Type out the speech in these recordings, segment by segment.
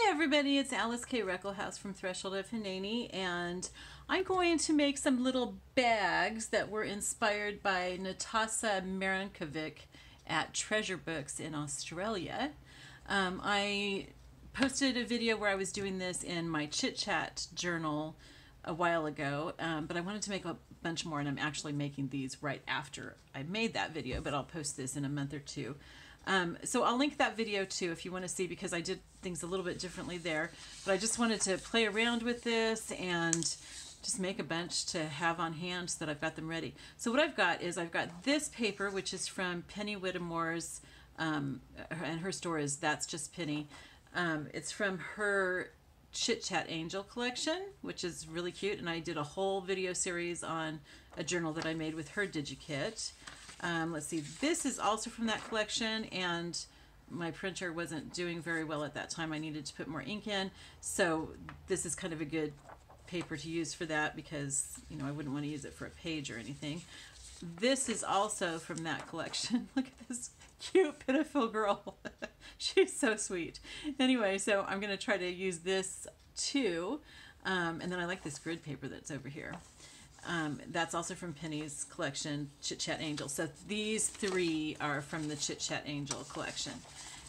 everybody, it's Alyce-Kay Reckelhaus from Threshold of Hineni, and I'm going to make some little bags that were inspired by Natasa Marinkovic at Treasure Books in Australia. I posted a video where I was doing this in my Chit Chat journal a while ago, but I wanted to make a bunch more, and I'm actually making these right after I made that video, but I'll post this in a month or two. So I'll link that video too if you want to see, because I did things a little bit differently there. But I just wanted to play around with this and just make a bunch to have on hand so that I've got them ready. So what I've got is I've got this paper, which is from Penny Whittemore's, and her store is That's Just Penny. It's from her Chit Chat Angel collection, which is really cute. And I did a whole video series on a journal that I made with her DigiKit. Let's see, this is also from that collection, and my printer wasn't doing very well at that time. I needed to put more ink in, so this is kind of a good paper to use for that, because you know I wouldn't want to use it for a page or anything. This is also from that collection. Look at this cute, pitiful girl. She's so sweet. Anyway, so I'm going to try to use this too, and then I like this grid paper that's over here. That's also from Penny's collection, Chit Chat Angel. So these three are from the Chit Chat Angel collection.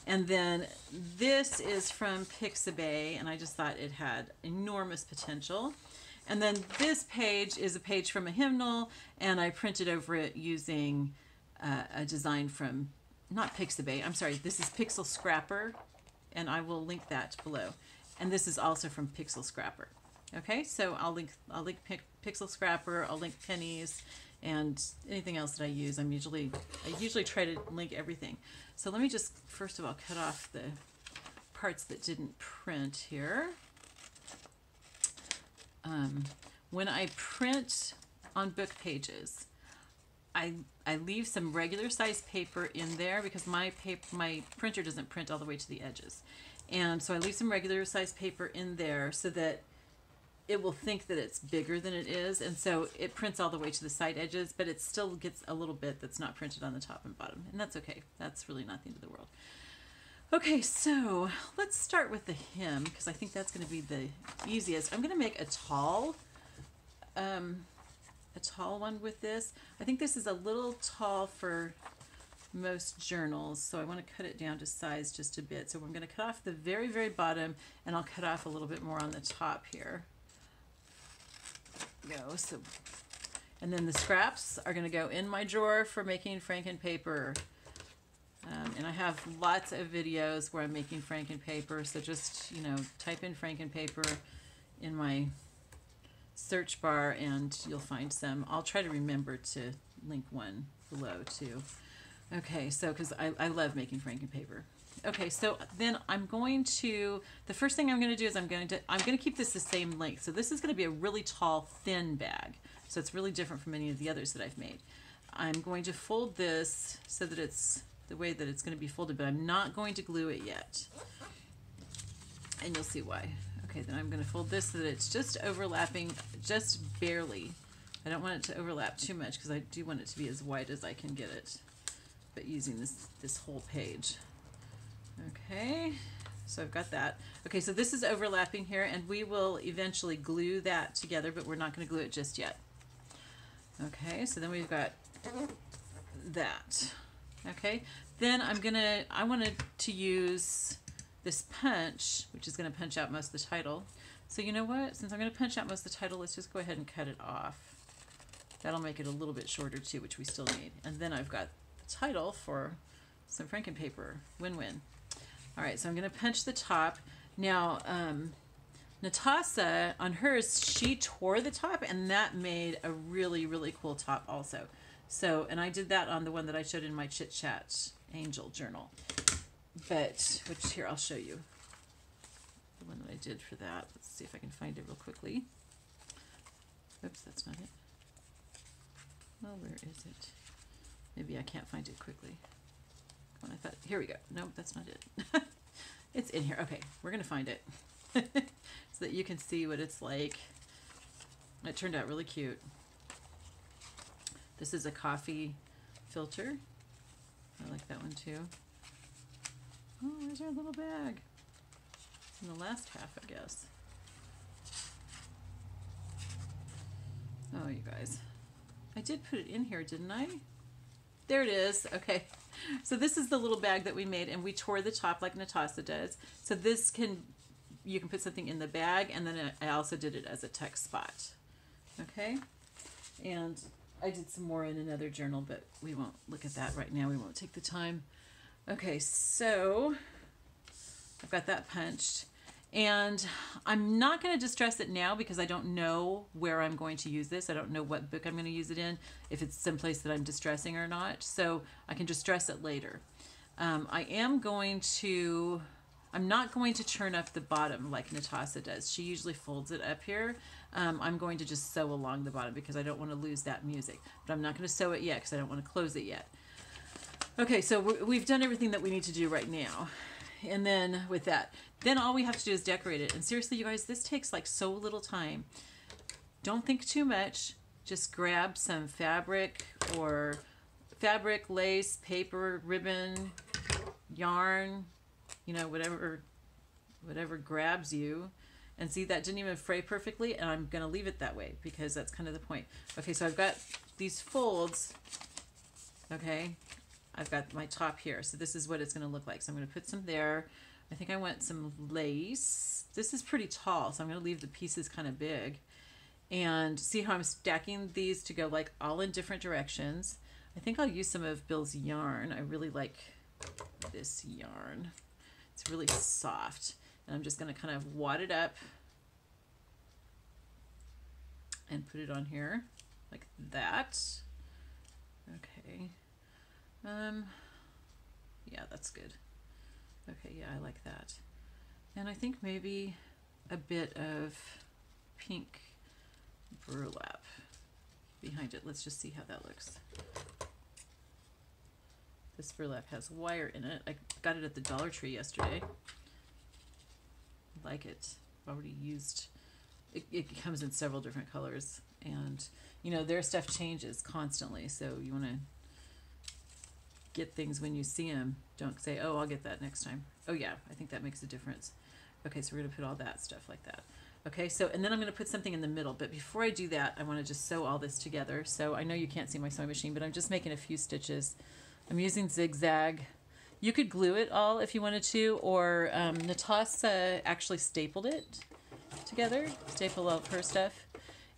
And then this is from Pixabay, and I just thought it had enormous potential. And then this page is a page from a hymnal, and I printed over it using a design from, not Pixabay, I'm sorry, this is Pixel Scrapper, and I will link that below. And this is also from Pixel Scrapper. Okay, so I'll link Pixel Scrapper, I'll link Pennies, and anything else that I use. I usually try to link everything. So let me just first of all cut off the parts that didn't print here. When I print on book pages, I leave some regular size paper in there because my printer doesn't print all the way to the edges. And so I leave some regular size paper in there so that it will think that it's bigger than it is, and so it prints all the way to the side edges, but it still gets a little bit that's not printed on the top and bottom, and that's okay. That's really not the end of the world. Okay, so let's start with the hem, because I think that's going to be the easiest. I'm going to make a tall one with this. I think this is a little tall for most journals, so I want to cut it down to size just a bit. So I'm going to cut off the very, very bottom, and I'll cut off a little bit more on the top here. So, and then the scraps are going to go in my drawer for making Franken-paper. And I have lots of videos where I'm making Franken-paper, so just, you know, type in Franken-paper in my search bar and you'll find some. I'll try to remember to link one below too. Okay, so because I love making Franken-paper. Okay, so then I'm going to, the first thing I'm going to do is I'm going to keep this the same length. So this is going to be a really tall, thin bag. So it's really different from any of the others that I've made. I'm going to fold this so that it's the way that it's going to be folded, but I'm not going to glue it yet. And you'll see why. Okay, then I'm going to fold this so that it's just overlapping just barely. I don't want it to overlap too much because I do want it to be as wide as I can get it, but using this whole page. Okay, so I've got that. Okay, so this is overlapping here, and we will eventually glue that together, but we're not going to glue it just yet. Okay, so then we've got that. Okay, then I wanted to use this punch, which is going to punch out most of the title. So you know what? Since I'm going to punch out most of the title, let's just go ahead and cut it off. That'll make it a little bit shorter too, which we still need. And then I've got the title for some Franken-paper. Win-win. All right, so I'm going to punch the top. Now, Natasa, on hers, she tore the top, and that made a really, really cool top also. So, and I did that on the one that I showed in my Chit Chat Angel journal. But, which here, I'll show you the one that I did for that. Let's see if I can find it real quickly. Oops, that's not it. Well, where is it? Maybe I can't find it quickly. When I thought, here we go. Nope, that's not it. It's in here. Okay, we're gonna find it so that you can see what it's like. It turned out really cute. This is a coffee filter. I like that one too. Oh, there's our little bag. in the last half, I guess. Oh, you guys. I did put it in here, didn't I? There it is. Okay. So this is the little bag that we made, and we tore the top like Natasa does. So this you can put something in the bag, and then I also did it as a text spot. Okay. And I did some more in another journal, but we won't look at that right now. We won't take the time. Okay, so I've got that punched. And I'm not going to distress it now because I don't know where I'm going to use this. I don't know what book I'm going to use it in, if it's someplace that I'm distressing or not. So I can distress it later. I'm not going to churn up the bottom like Natasa does. She usually folds it up here. I'm going to just sew along the bottom because I don't want to lose that music. But I'm not going to sew it yet because I don't want to close it yet. Okay, so we've done everything that we need to do right now. And then with that, then all we have to do is decorate it. And seriously, you guys, this takes like so little time. Don't think too much. Just grab some fabric, lace, paper, ribbon, yarn, you know, whatever grabs you. And see, that didn't even fray perfectly, and I'm going to leave it that way because that's kind of the point. Okay, so I've got these folds. Okay, I've got my top here. So this is what it's going to look like. So I'm going to put some there. I think I want some lace. This is pretty tall, so I'm going to leave the pieces kind of big. And see how I'm stacking these to go like all in different directions. I think I'll use some of Bill's yarn. I really like this yarn. It's really soft. And I'm just going to kind of wad it up and put it on here like that. Okay. Yeah, that's good. Okay, yeah, I like that. And I think maybe a bit of pink burlap behind it. Let's just see how that looks. This burlap has wire in it. I got it at the Dollar Tree yesterday. I like it. I've already used it. It comes in several different colors, and you know their stuff changes constantly, so you want to get things when you see them. Don't say, oh, I'll get that next time. Oh yeah, I think that makes a difference. Okay, so we're going to put all that stuff like that. Okay, so and then I'm going to put something in the middle, but before I do that, I want to just sew all this together. So I know you can't see my sewing machine, but I'm just making a few stitches. I'm using zigzag. You could glue it all if you wanted to, or Natasa actually stapled it together, staple all of her stuff.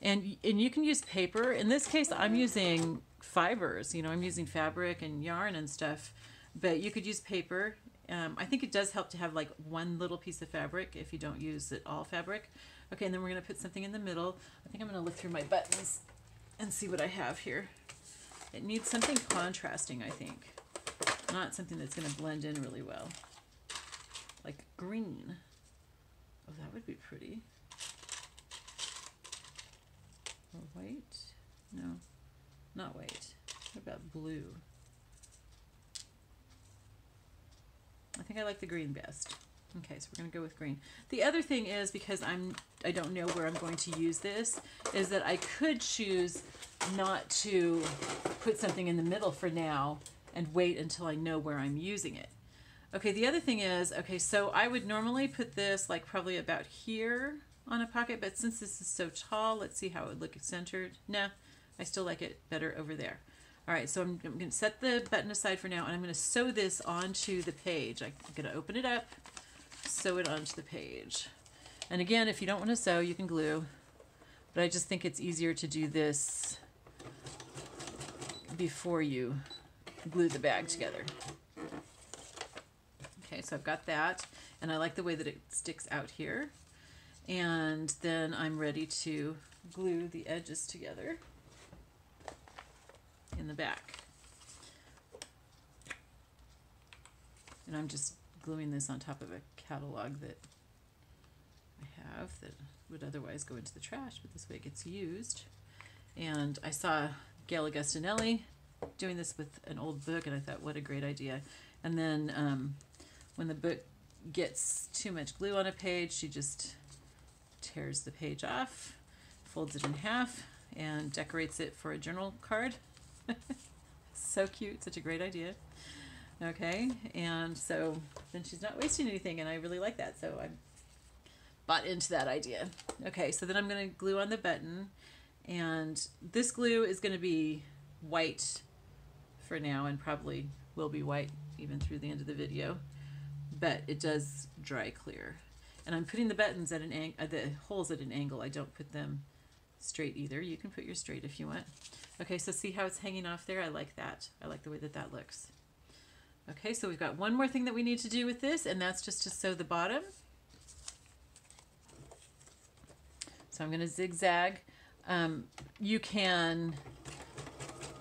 And you can use paper. In this case, I'm using fibers. You know, I'm using fabric and yarn and stuff, but you could use paper. I think it does help to have like one little piece of fabric if you don't use it all fabric. Okay, and then we're going to put something in the middle. I think I'm going to look through my buttons and see what I have here. It needs something contrasting, I think. Not something that's going to blend in really well. Like green. Oh, that would be pretty. Or white? No, not white. What about blue? I think I like the green best. Okay, so we're going to go with green. The other thing is, because I don't know where I'm going to use this, is that I could choose not to put something in the middle for now and wait until I know where I'm using it. Okay, the other thing is, okay, so I would normally put this like probably about here on a pocket, but since this is so tall, let's see how it would look centered. Nah, I still like it better over there. All right, so I'm going to set the button aside for now, and I'm going to sew this onto the page. I'm going to open it up, sew it onto the page. And again, if you don't want to sew, you can glue, but I just think it's easier to do this before you glue the bag together. Okay, so I've got that, and I like the way that it sticks out here. And then I'm ready to glue the edges together in the back. And I'm just gluing this on top of a catalog that I have that would otherwise go into the trash, but this way it gets used. And I saw Gail Augustinelli doing this with an old book, and I thought, what a great idea. And then when the book gets too much glue on a page, she just tears the page off, folds it in half, and decorates it for a journal card. So cute, such a great idea. Okay, and so then she's not wasting anything, and I really like that. So bought into that idea. Okay, so then I'm going to glue on the button, and this glue is going to be white for now and probably will be white even through the end of the video, but it does dry clear. And I'm putting the buttons at an angle, the holes at an angle. I don't put them straight either. You can put yours straight if you want. Okay, so see how it's hanging off there? I like that. I like the way that that looks. Okay, so we've got one more thing that we need to do with this, and that's just to sew the bottom. So I'm going to zigzag. You can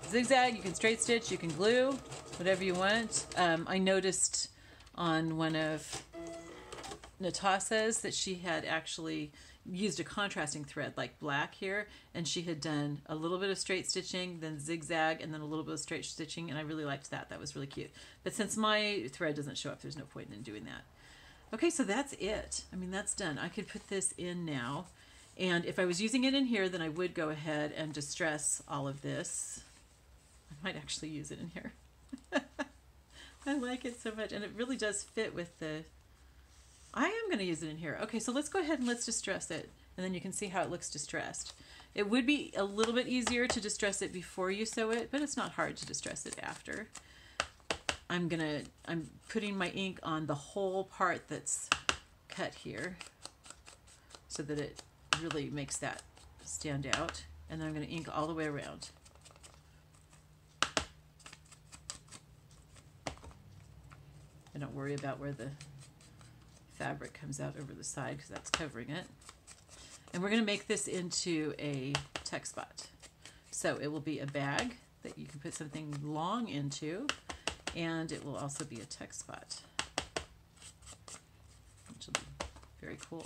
zigzag, you can straight stitch, you can glue, whatever you want. I noticed on one of Natasa's that she had actually used a contrasting thread like black here, and she had done a little bit of straight stitching, then zigzag, and then a little bit of straight stitching, and I really liked that. That was really cute. But since my thread doesn't show up, there's no point in doing that. Okay, so that's it. I mean, that's done. I could put this in now, and if I was using it in here, then I would go ahead and distress all of this. I might actually use it in here. I like it so much, and it really does fit with the... I am going to use it in here. Okay, so let's go ahead and let's distress it, and then you can see how it looks distressed. It would be a little bit easier to distress it before you sew it, but it's not hard to distress it after. I'm putting my ink on the whole part that's cut here so that it really makes that stand out, and then I'm going to ink all the way around. I don't worry about where the fabric comes out over the side because that's covering it. And we're going to make this into a tuck spot. So it will be a bag that you can put something long into, and it will also be a tuck spot, which will be very cool.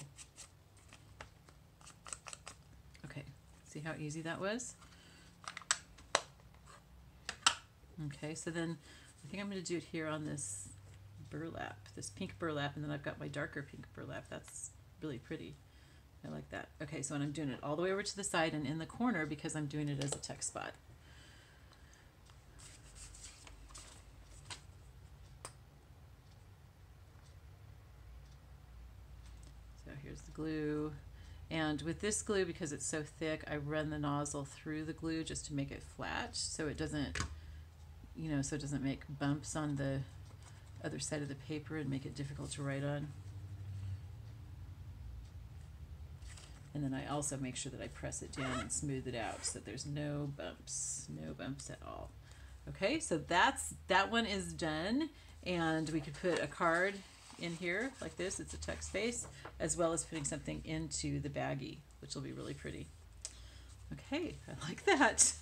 Okay, see how easy that was? Okay, so then I think I'm going to do it here on this burlap, this pink burlap, and then I've got my darker pink burlap. That's really pretty. I like that. Okay, so I'm doing it all the way over to the side and in the corner because I'm doing it as a tuck spot. So here's the glue, and with this glue, because it's so thick, I run the nozzle through the glue just to make it flat, so it doesn't, you know, so it doesn't make bumps on the other side of the paper and make it difficult to write on. And then I also make sure that I press it down and smooth it out so that there's no bumps at all. Okay, so that one is done, and we could put a card in here like this. It's a tuck space, as well as putting something into the baggie, which will be really pretty. Okay, I like that.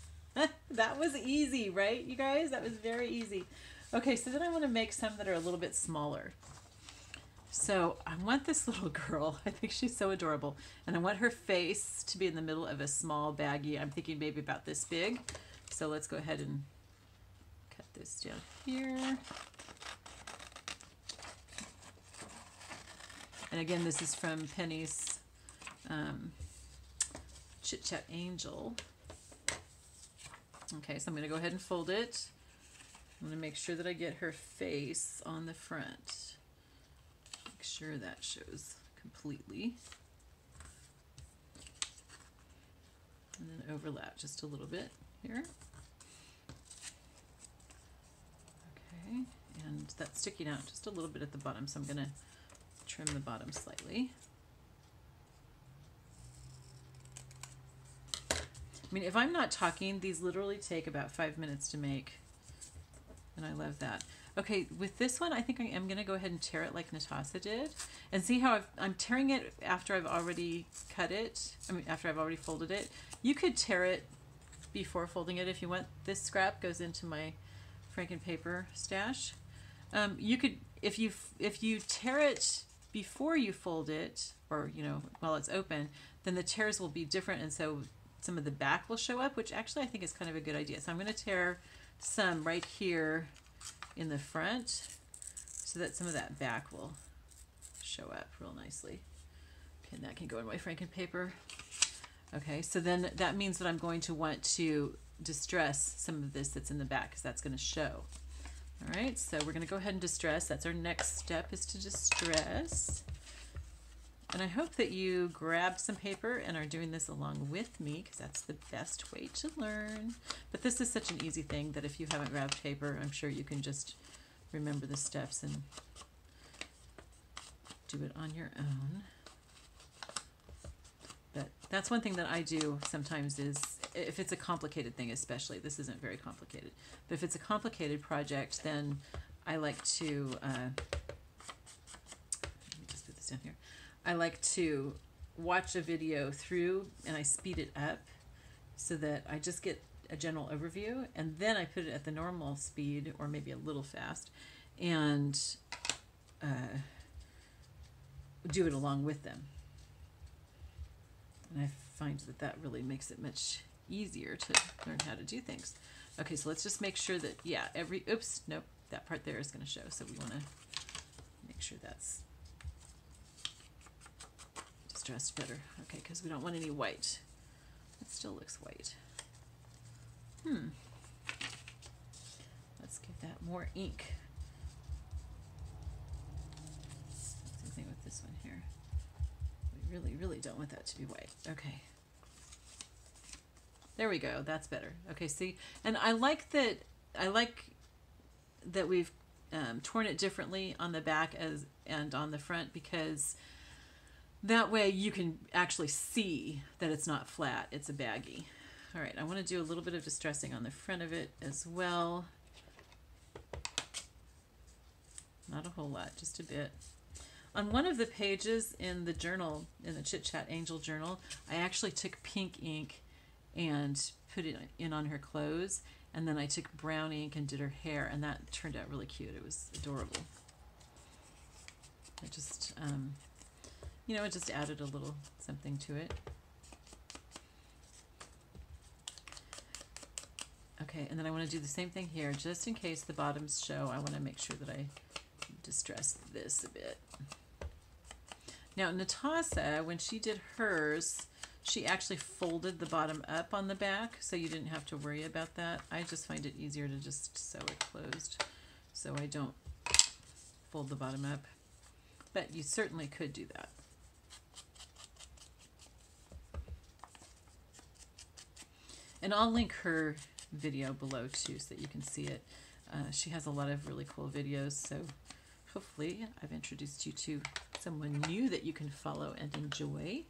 That was easy, right, you guys? That was very easy. Okay, so then I want to make some that are a little bit smaller. So I want this little girl, I think she's so adorable, and I want her face to be in the middle of a small baggie. I'm thinking maybe about this big. So let's go ahead and cut this down here. And again, this is from Penny's Chit Chat Angel. Okay, so I'm going to go ahead and fold it. I'm going to make sure that I get her face on the front. Make sure that shows completely. And then overlap just a little bit here. Okay, and that's sticking out just a little bit at the bottom, so I'm going to trim the bottom slightly. I mean, if I'm not talking, these literally take about 5 minutes to make, and I love that. Okay, with this one, I think I am going to go ahead and tear it like Natasa did, and see how I'm tearing it after I've already cut it. I mean, after I've already folded it. You could tear it before folding it if you want. This scrap goes into my Franken paper stash. You could, if you tear it before you fold it, or you know, while it's open, then the tears will be different, and so some of the back will show up, which actually I think is kind of a good idea. So I'm going to tear some right here in the front so that some of that back will show up real nicely. Okay, and that can go in my Franken paper. Okay, so then that means that I'm going to want to distress some of this that's in the back because that's going to show. All right, so we're going to go ahead and distress. That's our next step, is to distress. And I hope that you grabbed some paper and are doing this along with me, because that's the best way to learn. But this is such an easy thing that if you haven't grabbed paper, I'm sure you can just remember the steps and do it on your own. But that's one thing that I do sometimes is, if it's a complicated thing especially, this isn't very complicated, but if it's a complicated project, then I like to, let me just put this down here. I like to watch a video through and I speed it up so that I just get a general overview, and then I put it at the normal speed or maybe a little fast and do it along with them. And I find that that really makes it much easier to learn how to do things. Okay, so let's just make sure that, yeah, oops, nope, that part there is going to show, so we want to make sure that's distressed better. Okay, because we don't want any white. It still looks white. Let's give that more ink. Same thing with this one here. We really, really don't want that to be white. Okay. There we go. That's better. Okay, see? And I like that we've torn it differently on the back and on the front, because that way you can actually see that it's not flat, it's a baggie. All right, I want to do a little bit of distressing on the front of it as well. Not a whole lot, just a bit. On one of the pages in the journal, in the Chit Chat Angel journal, I actually took pink ink and put it in on her clothes, and then I took brown ink and did her hair, and that turned out really cute. It was adorable. It just, you know, it just added a little something to it. Okay, and then I want to do the same thing here, just in case the bottoms show. I want to make sure that I distress this a bit. Now, Natasa, when she did hers, she actually folded the bottom up on the back, so you didn't have to worry about that. I just find it easier to just sew it closed, so I don't fold the bottom up. But you certainly could do that. And I'll link her video below too, so that you can see it. She has a lot of really cool videos, so hopefully I've introduced you to someone new that you can follow and enjoy.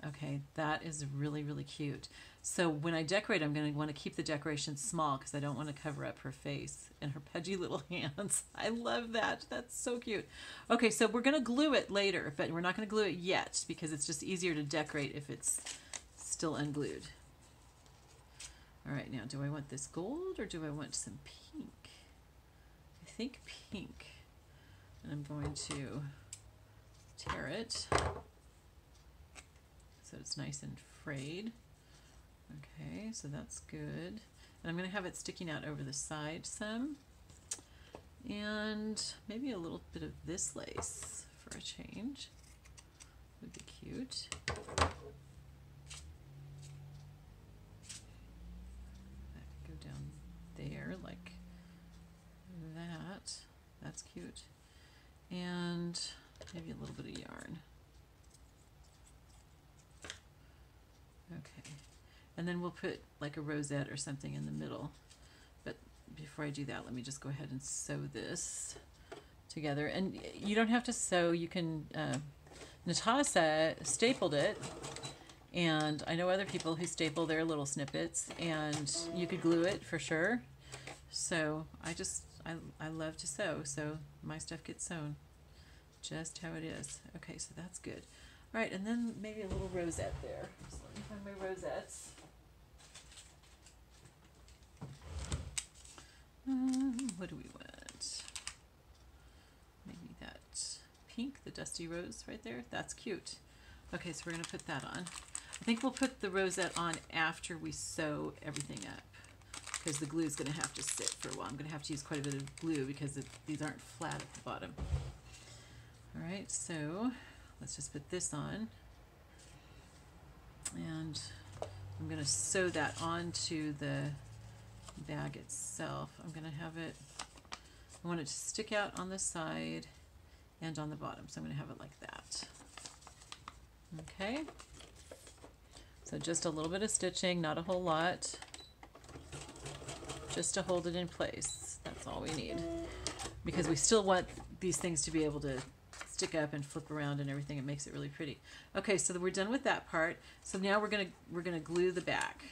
Okay, that is really, really cute. So when I decorate, I'm going to want to keep the decoration small because I don't want to cover up her face and her pudgy little hands. I love that. That's so cute. Okay, so we're going to glue it later, but we're not going to glue it yet because it's just easier to decorate if it's still unglued. All right, now do I want this gold or do I want some pink? I think pink. And I'm going to tear it so it's nice and frayed. Okay, so that's good. And I'm going to have it sticking out over the side some. And maybe a little bit of this lace for a change would be cute. There, like that. That's cute. And maybe a little bit of yarn. Okay. And then we'll put like a rosette or something in the middle. But before I do that, let me just go ahead and sew this together. And you don't have to sew. You can, Natasa stapled it. And I know other people who staple their little snippets, and you could glue it for sure. So I love to sew, so my stuff gets sewn just how it is. Okay, so that's good. All right, and then maybe a little rosette there. So let me find my rosettes. What do we want? Maybe that pink, the dusty rose right there. That's cute. Okay, so we're going to put that on. I think we'll put the rosette on after we sew everything up, because the glue is going to have to sit for a while. I'm going to have to use quite a bit of glue because these aren't flat at the bottom. All right, so let's just put this on. And I'm going to sew that onto the bag itself. I'm going to have it, I want it to stick out on the side and on the bottom. So I'm going to have it like that. Okay. So just a little bit of stitching, not a whole lot, just to hold it in place. That's all we need, because we still want these things to be able to stick up and flip around and everything. It makes it really pretty. Okay, so we're done with that part. So now we're gonna glue the back.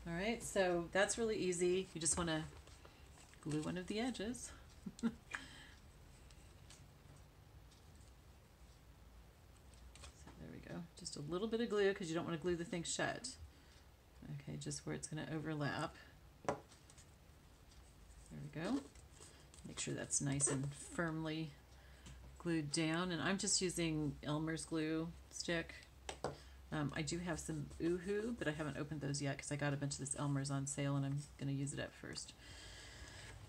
All right, so that's really easy. You just want to glue one of the edges. So there we go. Just a little bit of glue, because you don't want to glue the thing shut. Okay, just where it's going to overlap. There we go. Make sure that's nice and firmly glued down. And I'm just using Elmer's glue stick. I do have some Oohoo, but I haven't opened those yet because I got a bunch of this Elmer's on sale and I'm going to use it up first.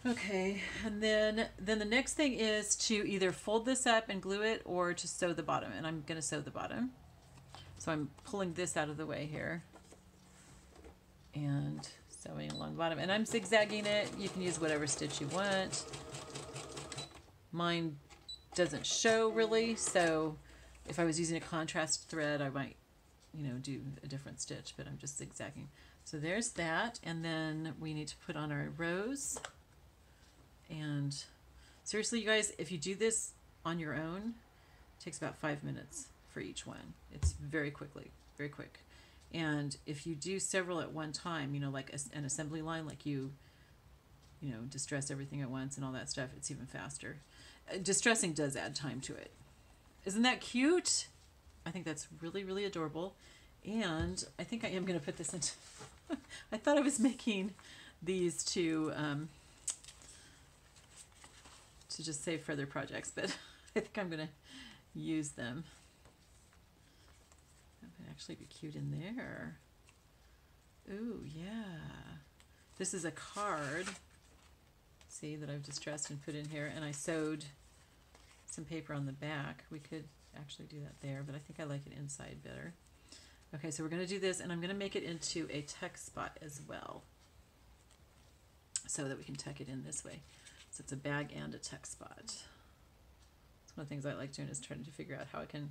Okay, and then the next thing is to either fold this up and glue it, or to sew the bottom. And I'm going to sew the bottom. So I'm pulling this out of the way here and sewing along the bottom. And I'm zigzagging it. You can use whatever stitch you want. Mine doesn't show really, so if I was using a contrast thread, I might, you know, do a different stitch, but I'm just zigzagging. So there's that, and then we need to put on our rows. And seriously, you guys, if you do this on your own, it takes about 5 minutes for each one. It's very very quick. And if you do several at one time, you know, like an assembly line, like you know, distress everything at once and all that stuff, it's even faster. Distressing does add time to it. Isn't that cute? I think that's really, really adorable. And I think I am going to put this into... I thought I was making these to just save for other projects, but I think I'm going to use them. That would actually be cute in there. Ooh, yeah. This is a card, see, that I've distressed and put in here, and I sewed some paper on the back. We could actually do that there, but I think I like it inside better. Okay, so we're going to do this, and I'm going to make it into a tuck spot as well, so that we can tuck it in this way. So it's a bag and a tuck spot. It's one of the things I like doing, is trying to figure out how I can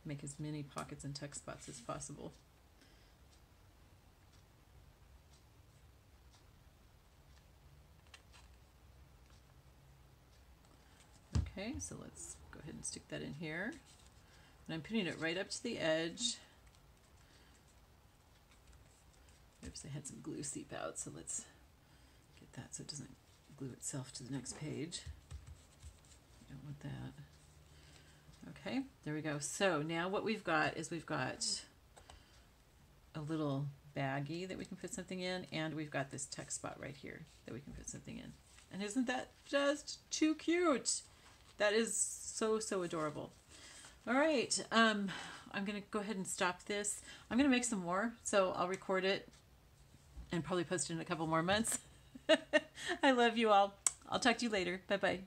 make as many pockets and tuck spots as possible. Okay, so let's go ahead and stick that in here. And I'm putting it right up to the edge. Oops, I had some glue seep out, so let's get that so it doesn't glue itself to the next page. I don't want that. Okay, there we go. So now what we've got is we've got a little baggie that we can put something in, and we've got this tuck spot right here that we can put something in. And isn't that just too cute? That is so, so adorable. All right, I'm going to go ahead and stop this. I'm going to make some more, so I'll record it and probably post it in a couple more months. I love you all. I'll talk to you later. Bye-bye.